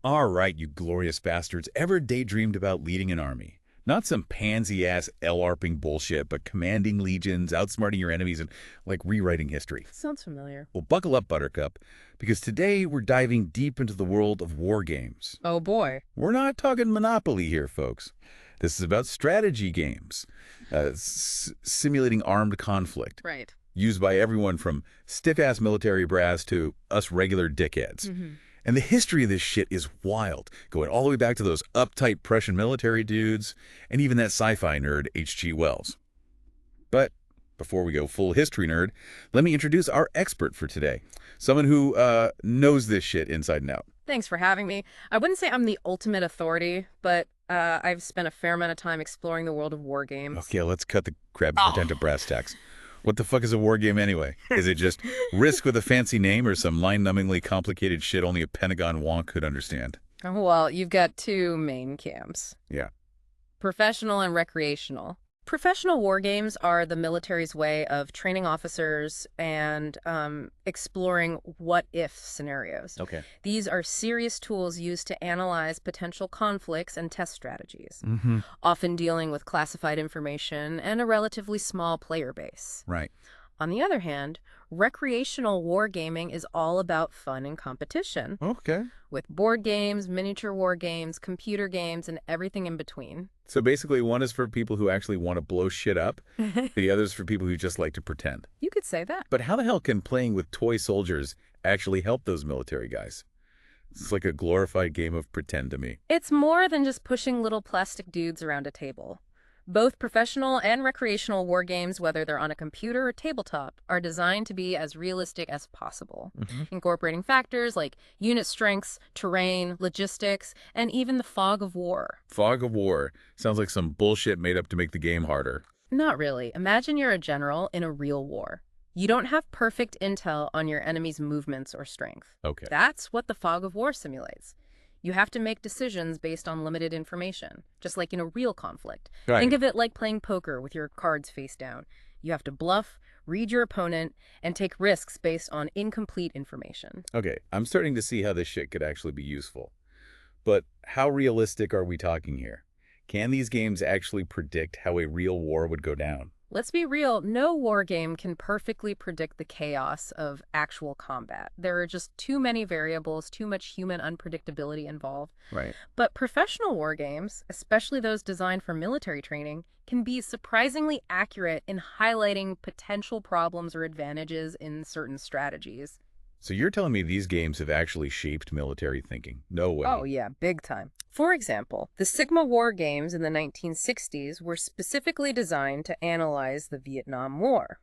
All right, you glorious bastards. Ever daydreamed about leading an army? Not some pansy-ass LARPing bullshit, but commanding legions, outsmarting your enemies, and, like, rewriting history. Sounds familiar. Well, buckle up, Buttercup, because today we're diving deep into the world of war games. Oh boy. We're not talking Monopoly here, folks. This is about strategy games, simulating armed conflict, Right. used by everyone from stiff-ass military brass to us regular dickheads. And the history of this shit is wild, going all the way back to those uptight Prussian military dudes, and even that sci-fi nerd, H.G. Wells. But before we go full history nerd, let me introduce our expert for today. Someone who knows this shit inside and out. Thanks for having me. I wouldn't say I'm the ultimate authority, but I've spent a fair amount of time exploring the world of war games. Okay, let's cut the crap and pretend to brass tacks. What the fuck is a war game anyway? Is it just Risk with a fancy name or some line-numbingly complicated shit only a Pentagon wonk could understand? Well, you've got two main camps. Yeah. Professional and recreational. Professional war games are the military's way of training officers and exploring what-if scenarios. Okay. These are serious tools used to analyze potential conflicts and test strategies, often dealing with classified information and a relatively small player base. Right. On the other hand, recreational wargaming is all about fun and competition, Okay. with board games, miniature war games, computer games, and everything in between. So basically one is for people who actually want to blow shit up, the other is for people who just like to pretend. You could say that. But how the hell can playing with toy soldiers actually help those military guys? It's like a glorified game of pretend to me. It's more than just pushing little plastic dudes around a table. Both professional and recreational war games, whether they're on a computer or tabletop, are designed to be as realistic as possible, incorporating factors like unit strengths, terrain, logistics, and even the fog of war. Fog of War sounds like some bullshit made up to make the game harder. Not really. Imagine you're a general in a real war. You don't have perfect intel on your enemy's movements or strength. Okay. That's what the fog of war simulates. You have to make decisions based on limited information, just like in a real conflict. Right. Think of it like playing poker with your cards face down. You have to bluff, read your opponent, and take risks based on incomplete information. Okay, I'm starting to see how this shit could actually be useful. But how realistic are we talking here? Can these games actually predict how a real war would go down? Let's be real, no war game can perfectly predict the chaos of actual combat. There are just too many variables, too much human unpredictability involved. Right. But professional war games, especially those designed for military training, can be surprisingly accurate in highlighting potential problems or advantages in certain strategies. So you're telling me these games have actually shaped military thinking? No way. Oh yeah, big time. For example, the Sigma war games in the 1960s were specifically designed to analyze the Vietnam War.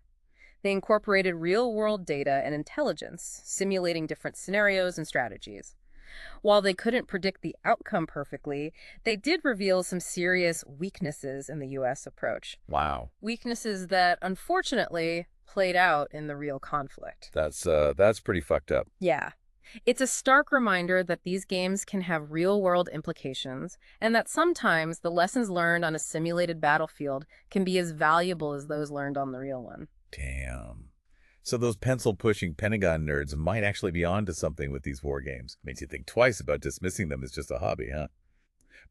They incorporated real-world data and intelligence, simulating different scenarios and strategies. While they couldn't predict the outcome perfectly, they did reveal some serious weaknesses in the U.S. approach. Wow. Weaknesses that, unfortunately, played out in the real conflict. That's pretty fucked up. Yeah. It's a stark reminder that these games can have real-world implications, and that sometimes the lessons learned on a simulated battlefield can be as valuable as those learned on the real one. Damn. So those pencil-pushing Pentagon nerds might actually be onto something with these war games. Makes you think twice about dismissing them as just a hobby, huh?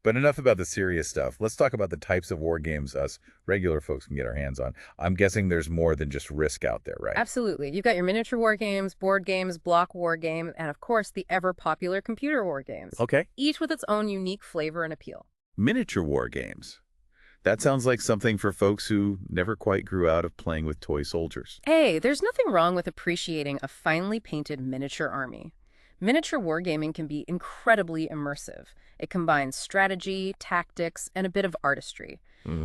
But enough about the serious stuff. Let's talk about the types of war games us regular folks can get our hands on. I'm guessing there's more than just Risk out there, right? Absolutely. You've got your miniature war games, board games, block war game, and of course the ever-popular computer war games. Okay. Each with its own unique flavor and appeal. Miniature war games. That sounds like something for folks who never quite grew out of playing with toy soldiers. Hey, there's nothing wrong with appreciating a finely painted miniature army. Miniature wargaming can be incredibly immersive. It combines strategy, tactics, and a bit of artistry.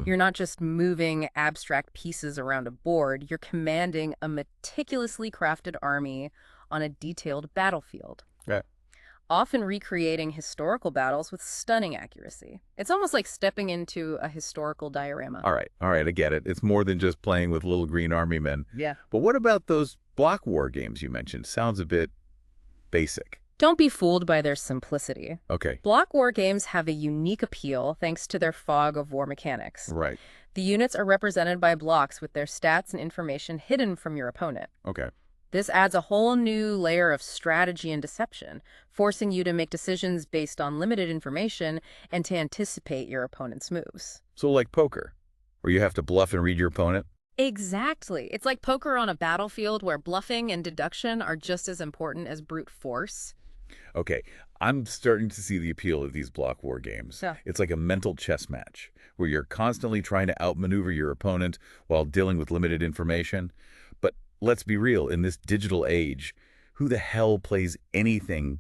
You're not just moving abstract pieces around a board, you're commanding a meticulously crafted army on a detailed battlefield. Yeah. Often recreating historical battles with stunning accuracy. It's almost like stepping into a historical diorama. All right, I get it. It's more than just playing with little green army men. Yeah. But what about those block war games you mentioned? Sounds a bit basic. Don't be fooled by their simplicity. Okay. Block war games have a unique appeal thanks to their fog of war mechanics. Right. The units are represented by blocks with their stats and information hidden from your opponent. Okay. This adds a whole new layer of strategy and deception, forcing you to make decisions based on limited information and to anticipate your opponent's moves. So like poker, where you have to bluff and read your opponent? Exactly. It's like poker on a battlefield where bluffing and deduction are just as important as brute force. Okay, I'm starting to see the appeal of these block war games. Yeah. It's like a mental chess match, where you're constantly trying to outmaneuver your opponent while dealing with limited information. But let's be real, in this digital age, who the hell plays anything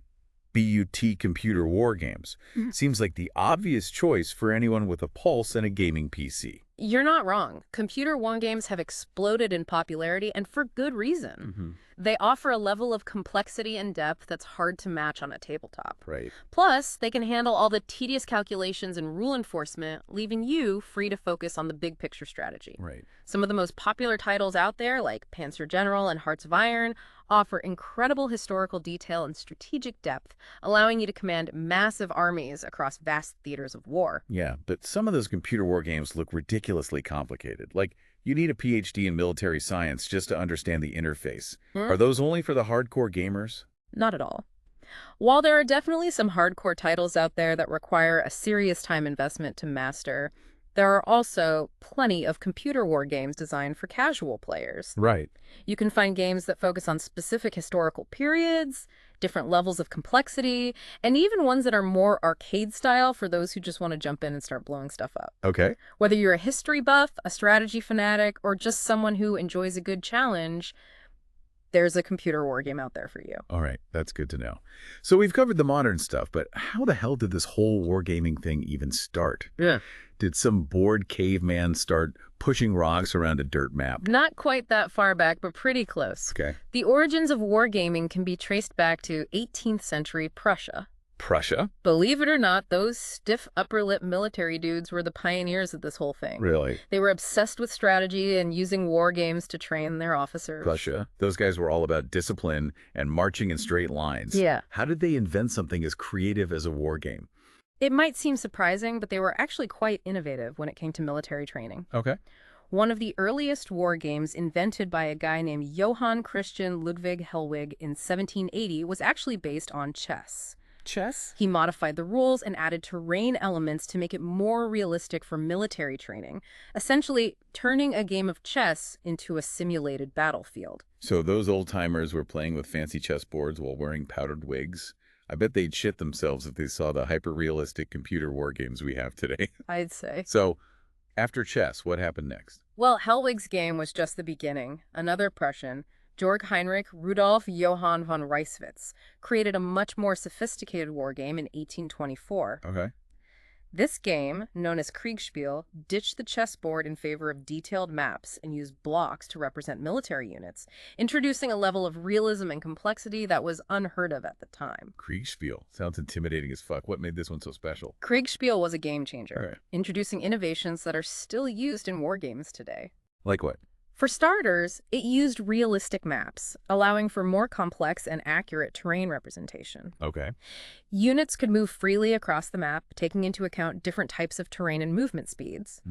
BUT computer war games? Seems like the obvious choice for anyone with a pulse and a gaming PC. You're not wrong. Computer wargames have exploded in popularity, and for good reason. They offer a level of complexity and depth that's hard to match on a tabletop. Right. Plus, they can handle all the tedious calculations and rule enforcement, leaving you free to focus on the big picture strategy. Right. Some of the most popular titles out there, like Panzer General and Hearts of Iron, offer incredible historical detail and strategic depth, allowing you to command massive armies across vast theaters of war. Yeah, but some of those computer war games look ridiculously complicated. Like, you need a PhD in military science just to understand the interface. Are those only for the hardcore gamers? Not at all. While there are definitely some hardcore titles out there that require a serious time investment to master, there are also plenty of computer war games designed for casual players. Right. You can find games that focus on specific historical periods, different levels of complexity, and even ones that are more arcade style for those who just want to jump in and start blowing stuff up. Okay. Whether you're a history buff, a strategy fanatic, or just someone who enjoys a good challenge, there's a computer war game out there for you. All right, that's good to know. So we've covered the modern stuff, but how the hell did this whole wargaming thing even start? Yeah. Did some bored caveman start pushing rocks around a dirt map? Not quite that far back, but pretty close. Okay. The origins of wargaming can be traced back to 18th century Prussia. Prussia? Believe it or not, those stiff upper lip military dudes were the pioneers of this whole thing. Really? They were obsessed with strategy and using war games to train their officers. Prussia? Those guys were all about discipline and marching in straight lines. Yeah. How did they invent something as creative as a war game? It might seem surprising, but they were actually quite innovative when it came to military training. Okay. One of the earliest war games invented by a guy named Johann Christian Ludwig Hellwig in 1780 was actually based on chess. Chess? He modified the rules and added terrain elements to make it more realistic for military training, essentially turning a game of chess into a simulated battlefield. So those old-timers were playing with fancy chessboards while wearing powdered wigs. I bet they'd shit themselves if they saw the hyper-realistic computer war games we have today. I'd say. So, after chess, what happened next? Well, Hellwig's game was just the beginning. Another Prussian, Georg Heinrich Rudolf Johann von Reiswitz, created a much more sophisticated war game in 1824. Okay. This game, known as Kriegspiel, ditched the chessboard in favor of detailed maps and used blocks to represent military units, introducing a level of realism and complexity that was unheard of at the time. Kriegspiel. Sounds intimidating as fuck. What made this one so special? Kriegspiel was a game changer, All right. introducing innovations that are still used in war games today. Like what? For starters, it used realistic maps, allowing for more complex and accurate terrain representation. Okay. Units could move freely across the map, taking into account different types of terrain and movement speeds.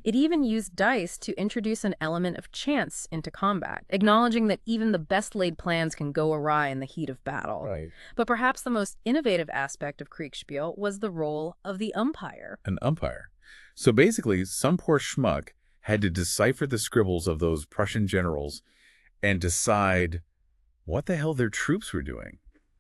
It even used dice to introduce an element of chance into combat, acknowledging that even the best-laid plans can go awry in the heat of battle. Right. But perhaps the most innovative aspect of Kriegspiel was the role of the umpire. An umpire. So basically, some poor schmuck had to decipher the scribbles of those Prussian generals and decide what the hell their troops were doing.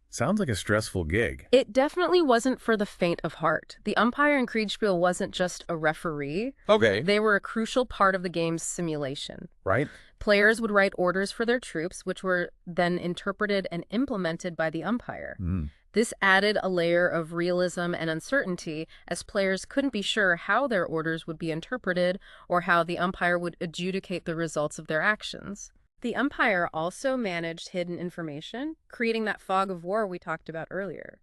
Sounds like a stressful gig. It definitely wasn't for the faint of heart. The umpire in Kriegspiel wasn't just a referee. Okay. They were a crucial part of the game's simulation. Right? Players would write orders for their troops, which were then interpreted and implemented by the umpire. This added a layer of realism and uncertainty, as players couldn't be sure how their orders would be interpreted or how the umpire would adjudicate the results of their actions. The umpire also managed hidden information, creating that fog of war we talked about earlier.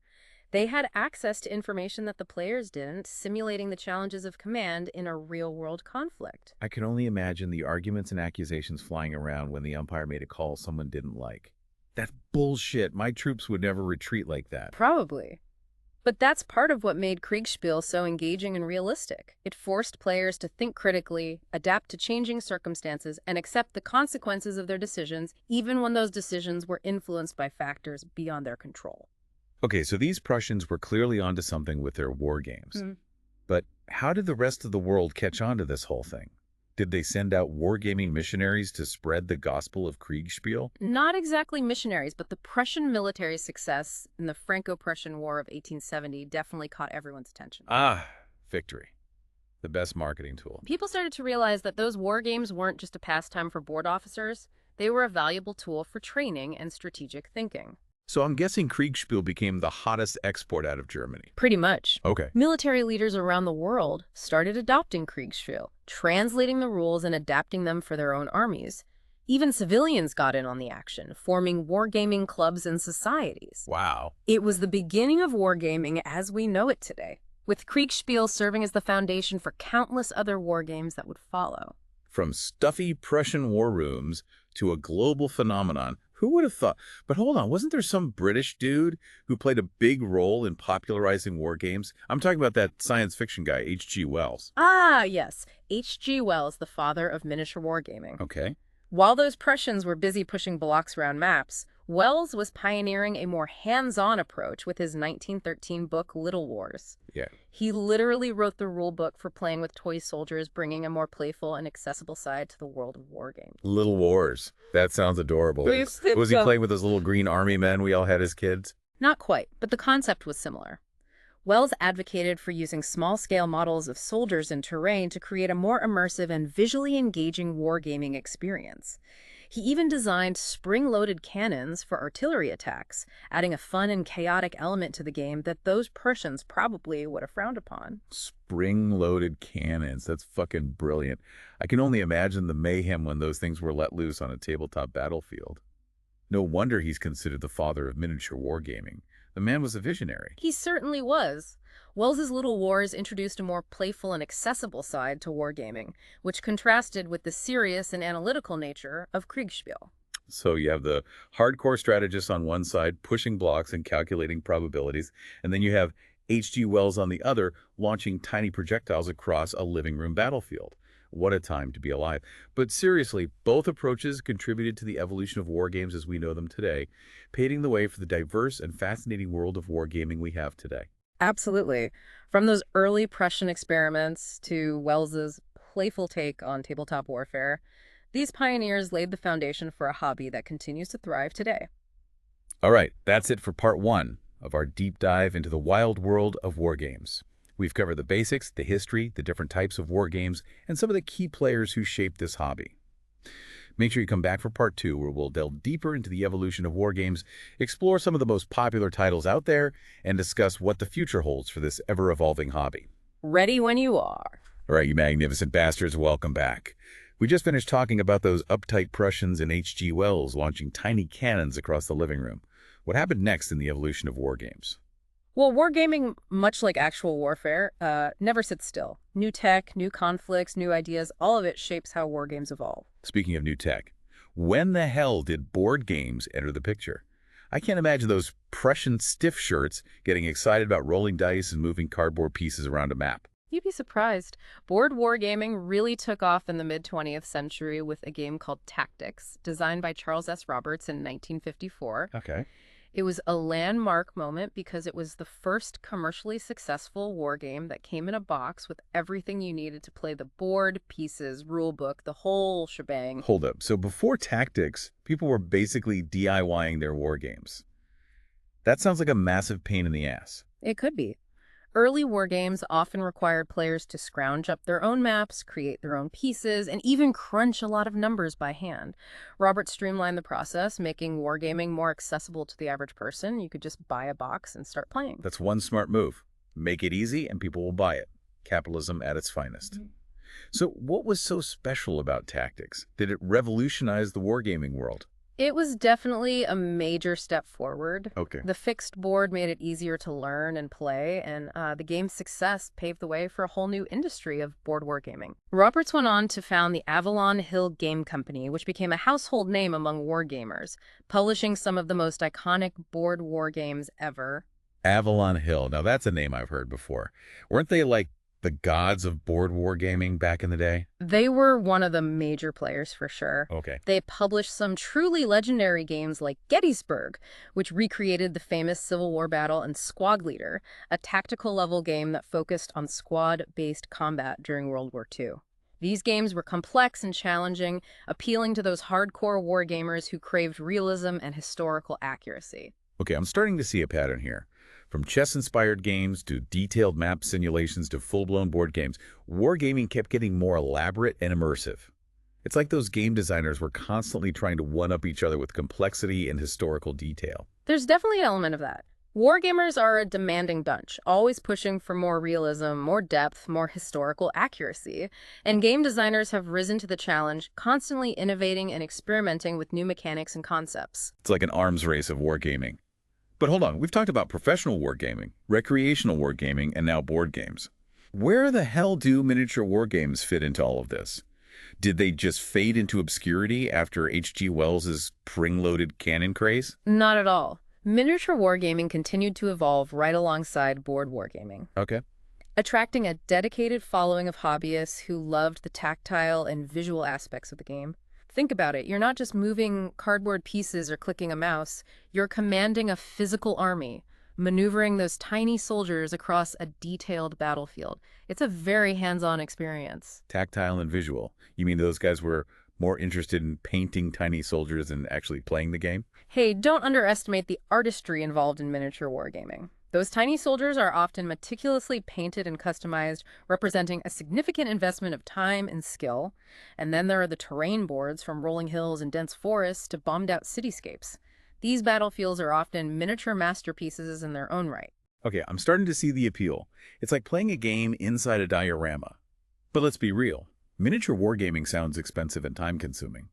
They had access to information that the players didn't, simulating the challenges of command in a real-world conflict. I can only imagine the arguments and accusations flying around when the umpire made a call someone didn't like. That's bullshit. My troops would never retreat like that. Probably. But that's part of what made Kriegspiel so engaging and realistic. It forced players to think critically, adapt to changing circumstances, and accept the consequences of their decisions, even when those decisions were influenced by factors beyond their control. Okay, so these Prussians were clearly onto something with their war games. But how did the rest of the world catch on to this whole thing? Did they send out wargaming missionaries to spread the gospel of Kriegspiel? Not exactly missionaries, but the Prussian military success in the Franco-Prussian War of 1870 definitely caught everyone's attention. Ah, victory. The best marketing tool. People started to realize that those war games weren't just a pastime for board officers. They were a valuable tool for training and strategic thinking. So I'm guessing Kriegspiel became the hottest export out of Germany. Pretty much. Okay. Military leaders around the world started adopting Kriegspiel, translating the rules and adapting them for their own armies. Even civilians got in on the action, forming wargaming clubs and societies. Wow. It was the beginning of wargaming as we know it today, with Kriegspiel serving as the foundation for countless other wargames that would follow. From stuffy Prussian war rooms to a global phenomenon, who would have thought? But hold on, wasn't there some British dude who played a big role in popularizing war games? I'm talking about that science fiction guy, H.G. Wells. Ah, yes. H.G. Wells, the father of miniature wargaming. Okay. While those Prussians were busy pushing blocks around maps, Wells was pioneering a more hands-on approach with his 1913 book, Little Wars. Yeah. He literally wrote the rule book for playing with toy soldiers, bringing a more playful and accessible side to the world of wargames. Little Wars. That sounds adorable. Was he playing with those little green army men we all had as kids? Not quite, but the concept was similar. Wells advocated for using small-scale models of soldiers and terrain to create a more immersive and visually engaging wargaming experience. He even designed spring-loaded cannons for artillery attacks, adding a fun and chaotic element to the game that those Prussians probably would have frowned upon. Spring-loaded cannons. That's fucking brilliant. I can only imagine the mayhem when those things were let loose on a tabletop battlefield. No wonder he's considered the father of miniature wargaming. The man was a visionary. He certainly was. Wells's Little Wars introduced a more playful and accessible side to wargaming, which contrasted with the serious and analytical nature of Kriegspiel. So you have the hardcore strategists on one side, pushing blocks and calculating probabilities, and then you have H.G. Wells on the other, launching tiny projectiles across a living room battlefield. What a time to be alive. But seriously, both approaches contributed to the evolution of wargames as we know them today, paving the way for the diverse and fascinating world of wargaming we have today. Absolutely. From those early Prussian experiments to Wells's playful take on tabletop warfare, these pioneers laid the foundation for a hobby that continues to thrive today. All right, that's it for part 1 of our deep dive into the wild world of wargames. We've covered the basics, the history, the different types of wargames, and some of the key players who shaped this hobby. Make sure you come back for part 2, where we'll delve deeper into the evolution of wargames, explore some of the most popular titles out there, and discuss what the future holds for this ever-evolving hobby. Ready when you are. All right, you magnificent bastards, welcome back. We just finished talking about those uptight Prussians and H.G. Wells launching tiny cannons across the living room. What happened next in the evolution of wargames? Well, wargaming, much like actual warfare, never sits still. New tech, new conflicts, new ideas, all of it shapes how wargames evolve. Speaking of new tech, when the hell did board games enter the picture? I can't imagine those Prussian stiff shirts getting excited about rolling dice and moving cardboard pieces around a map. You'd be surprised. Board wargaming really took off in the mid-20th century with a game called Tactics, designed by Charles S. Roberts in 1954. Okay. It was a landmark moment because it was the first commercially successful war game that came in a box with everything you needed to play the board, pieces, rulebook, the whole shebang. Hold up. So before Tactics, people were basically DIYing their war games. That sounds like a massive pain in the ass. It could be. Early war games often required players to scrounge up their own maps, create their own pieces, and even crunch a lot of numbers by hand. Roberts streamlined the process, making wargaming more accessible to the average person. You could just buy a box and start playing. That's one smart move. Make it easy and people will buy it. Capitalism at its finest. Mm-hmm. So what was so special about Tactics? Did it revolutionize the wargaming world? It was definitely a major step forward. Okay. The fixed board made it easier to learn and play, and the game's success paved the way for a whole new industry of board wargaming. Roberts went on to found the Avalon Hill Game Company, which became a household name among wargamers, publishing some of the most iconic board wargames ever. Avalon Hill. Now, that's a name I've heard before. Weren't they like the gods of board wargaming back in the day? They were one of the major players for sure. Okay. They published some truly legendary games like Gettysburg, which recreated the famous Civil War battle, and Squad Leader, a tactical level game that focused on squad-based combat during World War II. These games were complex and challenging, appealing to those hardcore wargamers who craved realism and historical accuracy. Okay, I'm starting to see a pattern here. From chess-inspired games to detailed map simulations to full-blown board games, wargaming kept getting more elaborate and immersive. It's like those game designers were constantly trying to one-up each other with complexity and historical detail. There's definitely an element of that. Wargamers are a demanding bunch, always pushing for more realism, more depth, more historical accuracy. And game designers have risen to the challenge, constantly innovating and experimenting with new mechanics and concepts. It's like an arms race of wargaming. But hold on, we've talked about professional wargaming, recreational wargaming, and now board games. Where the hell do miniature wargames fit into all of this? Did they just fade into obscurity after H.G. Wells's spring-loaded cannon craze? Not at all. Miniature wargaming continued to evolve right alongside board wargaming, Okay. attracting a dedicated following of hobbyists who loved the tactile and visual aspects of the game. Think about it. You're not just moving cardboard pieces or clicking a mouse. You're commanding a physical army, maneuvering those tiny soldiers across a detailed battlefield. It's a very hands-on experience. Tactile and visual. You mean those guys were more interested in painting tiny soldiers than actually playing the game? Hey, don't underestimate the artistry involved in miniature wargaming. Those tiny soldiers are often meticulously painted and customized, representing a significant investment of time and skill. And then there are the terrain boards, from rolling hills and dense forests to bombed-out cityscapes. These battlefields are often miniature masterpieces in their own right. Okay, I'm starting to see the appeal. It's like playing a game inside a diorama. But let's be real. Miniature wargaming sounds expensive and time-consuming.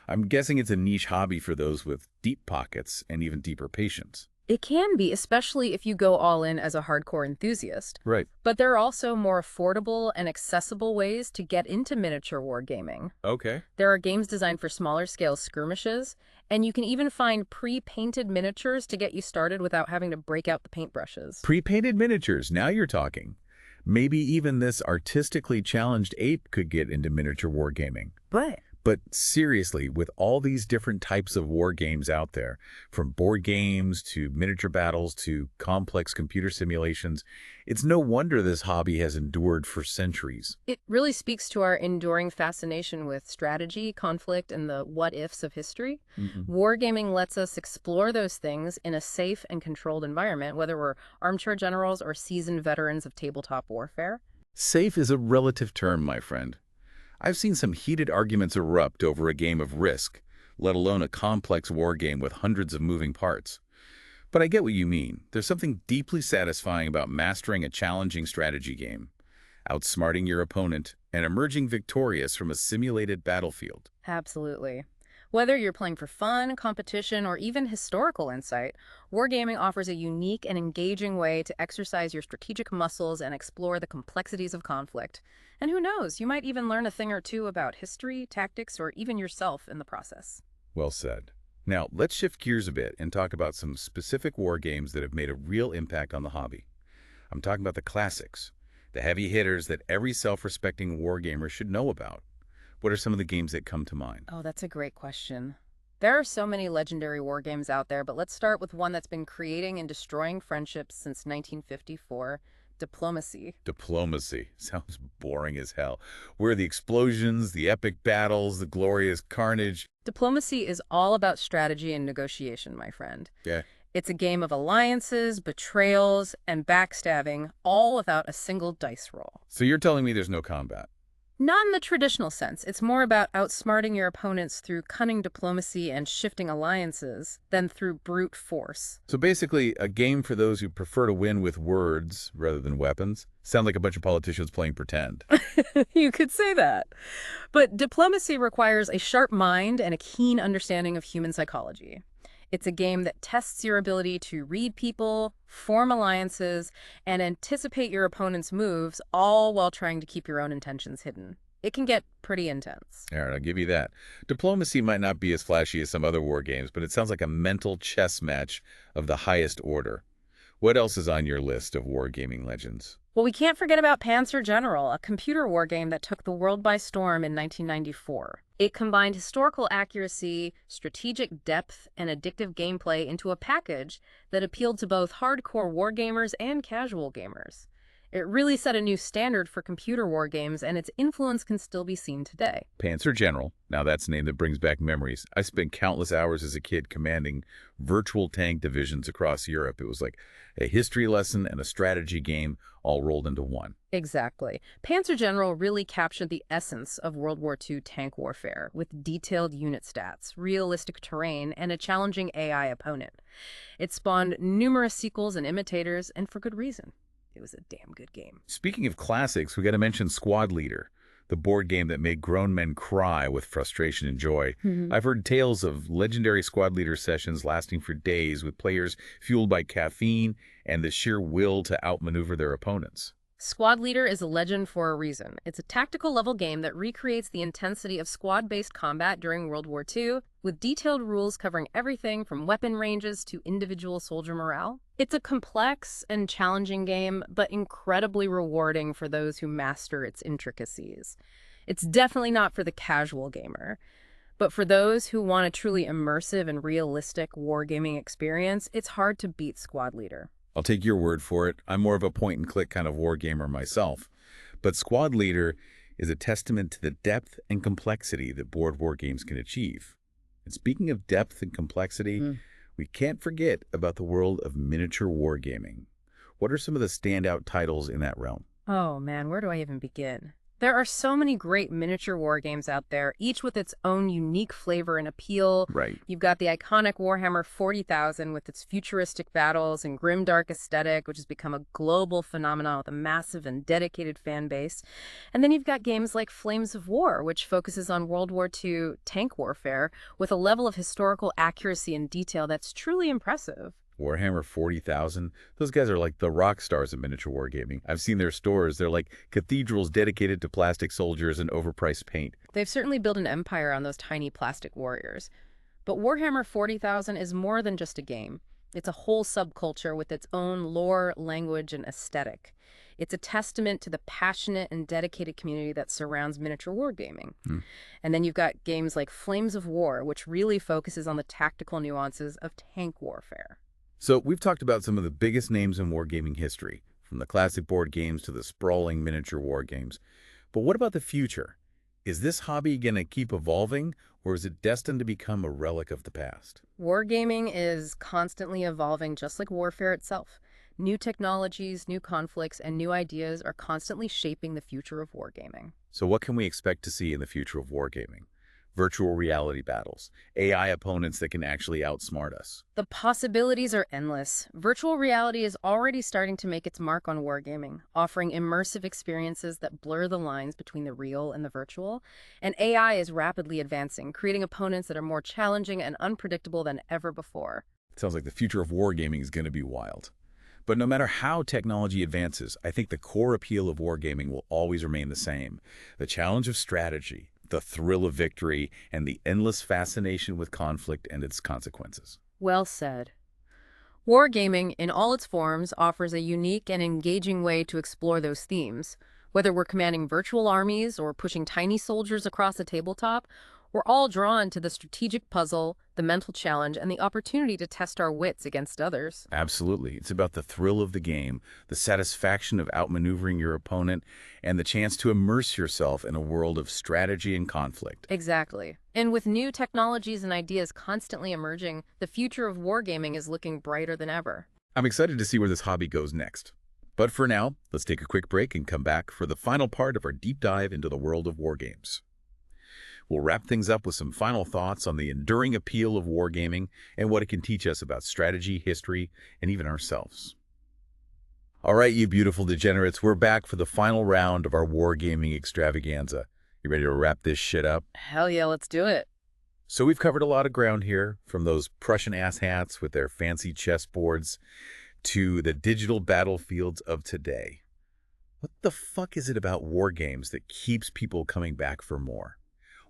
I'm guessing it's a niche hobby for those with deep pockets and even deeper patience. It can be, especially if you go all in as a hardcore enthusiast. Right. But there are also more affordable and accessible ways to get into miniature wargaming. Okay. There are games designed for smaller scale skirmishes, and you can even find pre-painted miniatures to get you started without having to break out the paintbrushes. Pre-painted miniatures, now you're talking. Maybe even this artistically challenged ape could get into miniature wargaming. But seriously, with all these different types of war games out there, from board games to miniature battles to complex computer simulations, it's no wonder this hobby has endured for centuries. It really speaks to our enduring fascination with strategy, conflict, and the what-ifs of history. Wargaming lets us explore those things in a safe and controlled environment, whether we're armchair generals or seasoned veterans of tabletop warfare. Safe is a relative term, my friend. I've seen some heated arguments erupt over a game of Risk, let alone a complex war game with hundreds of moving parts. But I get what you mean. There's something deeply satisfying about mastering a challenging strategy game, outsmarting your opponent, and emerging victorious from a simulated battlefield. Absolutely. Whether you're playing for fun, competition, or even historical insight, wargaming offers a unique and engaging way to exercise your strategic muscles and explore the complexities of conflict. And who knows, you might even learn a thing or two about history, tactics, or even yourself in the process. Well said. Now, let's shift gears a bit and talk about some specific war games that have made a real impact on the hobby. I'm talking about the classics, the heavy hitters that every self-respecting wargamer should know about. What are some of the games that come to mind? Oh, that's a great question. There are so many legendary war games out there, but let's start with one that's been creating and destroying friendships since 1954, Diplomacy. Diplomacy. Sounds boring as hell. Where are the explosions, the epic battles, the glorious carnage? Diplomacy is all about strategy and negotiation, my friend. Yeah. It's a game of alliances, betrayals, and backstabbing, all without a single dice roll. So you're telling me there's no combat? Not in the traditional sense. It's more about outsmarting your opponents through cunning diplomacy and shifting alliances than through brute force. So basically, a game for those who prefer to win with words rather than weapons. Sound like a bunch of politicians playing pretend. You could say that. But diplomacy requires a sharp mind and a keen understanding of human psychology. It's a game that tests your ability to read people, form alliances, and anticipate your opponent's moves, all while trying to keep your own intentions hidden. It can get pretty intense. All right, I'll give you that. Diplomacy might not be as flashy as some other war games, but it sounds like a mental chess match of the highest order. What else is on your list of wargaming legends? Well, we can't forget about Panzer General, a computer war game that took the world by storm in 1994. It combined historical accuracy, strategic depth, and addictive gameplay into a package that appealed to both hardcore wargamers and casual gamers. It really set a new standard for computer war games, and its influence can still be seen today. Panzer General. Now that's a name that brings back memories. I spent countless hours as a kid commanding virtual tank divisions across Europe. It was like a history lesson and a strategy game all rolled into one. Exactly. Panzer General really captured the essence of World War II tank warfare, with detailed unit stats, realistic terrain, and a challenging AI opponent. It spawned numerous sequels and imitators, and for good reason. It was a damn good game. Speaking of classics, we got to mention Squad Leader, the board game that made grown men cry with frustration and joy. I've heard tales of legendary Squad Leader sessions lasting for days with players fueled by caffeine and the sheer will to outmaneuver their opponents. Squad Leader is a legend for a reason. It's a tactical level game that recreates the intensity of squad-based combat during World War II, with detailed rules covering everything from weapon ranges to individual soldier morale. It's a complex and challenging game, but incredibly rewarding for those who master its intricacies. It's definitely not for the casual gamer, but for those who want a truly immersive and realistic wargaming experience, it's hard to beat Squad Leader. I'll take your word for it. I'm more of a point-and-click kind of war gamer myself. But Squad Leader is a testament to the depth and complexity that board war games can achieve. And speaking of depth and complexity, we can't forget about the world of miniature wargaming. What are some of the standout titles in that realm? Oh man, where do I even begin? There are so many great miniature war games out there, each with its own unique flavor and appeal. Right. You've got the iconic Warhammer 40,000 with its futuristic battles and grimdark aesthetic, which has become a global phenomenon with a massive and dedicated fan base. And then you've got games like Flames of War, which focuses on World War II tank warfare with a level of historical accuracy and detail that's truly impressive. Warhammer 40,000. Those guys are like the rock stars of miniature wargaming. I've seen their stores. They're like cathedrals dedicated to plastic soldiers and overpriced paint. They've certainly built an empire on those tiny plastic warriors. But Warhammer 40,000 is more than just a game. It's a whole subculture with its own lore, language, and aesthetic. It's a testament to the passionate and dedicated community that surrounds miniature wargaming. And then you've got games like Flames of War, which really focuses on the tactical nuances of tank warfare. So we've talked about some of the biggest names in wargaming history, from the classic board games to the sprawling miniature war games. But what about the future? Is this hobby going to keep evolving, or is it destined to become a relic of the past? Wargaming is constantly evolving, just like warfare itself. New technologies, new conflicts, and new ideas are constantly shaping the future of wargaming. So what can we expect to see in the future of wargaming? Virtual reality battles, AI opponents that can actually outsmart us. The possibilities are endless. Virtual reality is already starting to make its mark on wargaming, offering immersive experiences that blur the lines between the real and the virtual. And AI is rapidly advancing, creating opponents that are more challenging and unpredictable than ever before. It sounds like the future of wargaming is going to be wild. But no matter how technology advances, I think the core appeal of wargaming will always remain the same. The challenge of strategy, the thrill of victory, and the endless fascination with conflict and its consequences. Well said. Wargaming, in all its forms, offers a unique and engaging way to explore those themes. Whether we're commanding virtual armies or pushing tiny soldiers across a tabletop, we're all drawn to the strategic puzzle, the mental challenge, and the opportunity to test our wits against others. Absolutely. It's about the thrill of the game, the satisfaction of outmaneuvering your opponent, and the chance to immerse yourself in a world of strategy and conflict. Exactly. And with new technologies and ideas constantly emerging, the future of wargaming is looking brighter than ever. I'm excited to see where this hobby goes next. But for now, let's take a quick break and come back for the final part of our deep dive into the world of wargames. We'll wrap things up with some final thoughts on the enduring appeal of wargaming and what it can teach us about strategy, history, and even ourselves. All right, you beautiful degenerates, we're back for the final round of our wargaming extravaganza. You ready to wrap this shit up? Hell yeah, let's do it. So we've covered a lot of ground here, from those Prussian ass hats with their fancy chessboards to the digital battlefields of today. What the fuck is it about wargames that keeps people coming back for more?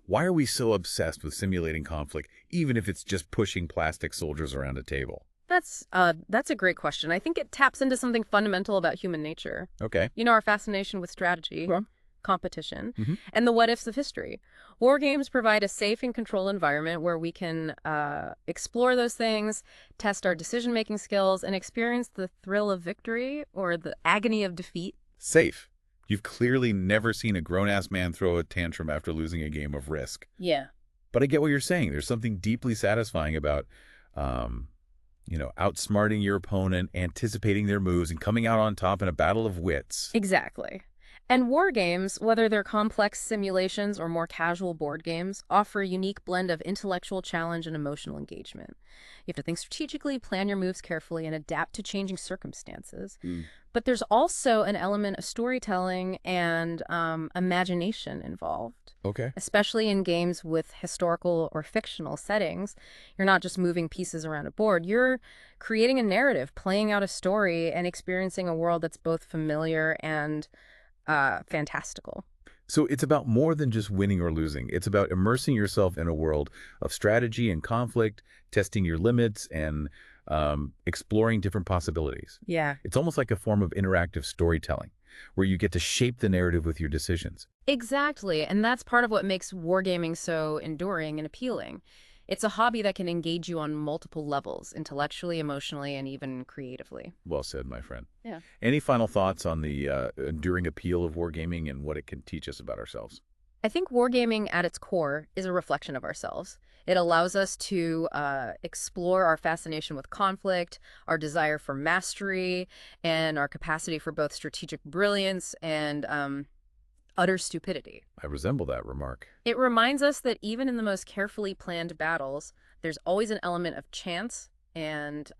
Why are we so obsessed with simulating conflict, even if it's just pushing plastic soldiers around a table? That's a great question. I think it taps into something fundamental about human nature. Okay. Our fascination with strategy, competition, Mm-hmm. and the what-ifs of history. War games provide a safe and controlled environment where we can explore those things, test our decision-making skills, and experience the thrill of victory or the agony of defeat. Safe. You've clearly never seen a grown-ass man throw a tantrum after losing a game of Risk. Yeah. But I get what you're saying. There's something deeply satisfying about, outsmarting your opponent, anticipating their moves, and coming out on top in a battle of wits. Exactly. And war games, whether they're complex simulations or more casual board games, offer a unique blend of intellectual challenge and emotional engagement. You have to think strategically, plan your moves carefully, and adapt to changing circumstances. But there's also an element of storytelling and imagination involved. Okay. Especially in games with historical or fictional settings. You're not just moving pieces around a board. You're creating a narrative, playing out a story, and experiencing a world that's both familiar and fantastical. So it's about more than just winning or losing. It's about immersing yourself in a world of strategy and conflict, testing your limits, and exploring different possibilities. Yeah. It's almost like a form of interactive storytelling, where you get to shape the narrative with your decisions. Exactly. And that's part of what makes wargaming so enduring and appealing. It's a hobby that can engage you on multiple levels, intellectually, emotionally, and even creatively. Well said, my friend. Yeah. Any final thoughts on the enduring appeal of wargaming and what it can teach us about ourselves? I think wargaming at its core is a reflection of ourselves. It allows us to explore our fascination with conflict, our desire for mastery, and our capacity for both strategic brilliance and utter stupidity. I resemble that remark. It reminds us that even in the most carefully planned battles, there's always an element of chance and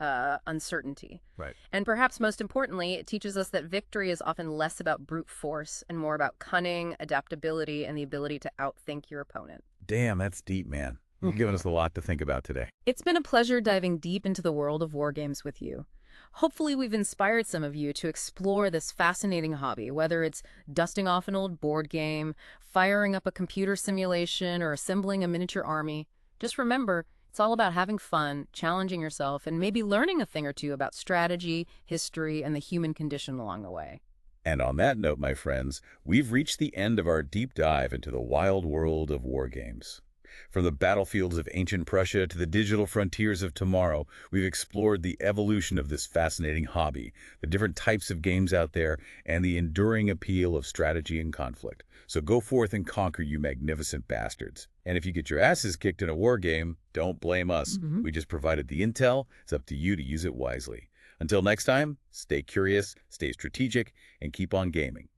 uncertainty. Right. And perhaps most importantly, it teaches us that victory is often less about brute force and more about cunning, adaptability, and the ability to outthink your opponent. Damn, that's deep, man. You've given us a lot to think about today. It's been a pleasure diving deep into the world of war games with you. Hopefully we've inspired some of you to explore this fascinating hobby, whether it's dusting off an old board game, firing up a computer simulation, or assembling a miniature army. Just remember, it's all about having fun, challenging yourself, and maybe learning a thing or two about strategy, history, and the human condition along the way. And on that note, my friends, we've reached the end of our deep dive into the wild world of war games. From the battlefields of ancient Prussia to the digital frontiers of tomorrow, we've explored the evolution of this fascinating hobby, the different types of games out there, and the enduring appeal of strategy and conflict. So go forth and conquer, you magnificent bastards. And if you get your asses kicked in a war game, don't blame us. We just provided the intel. It's up to you to use it wisely. Until next time, stay curious, stay strategic, and keep on gaming.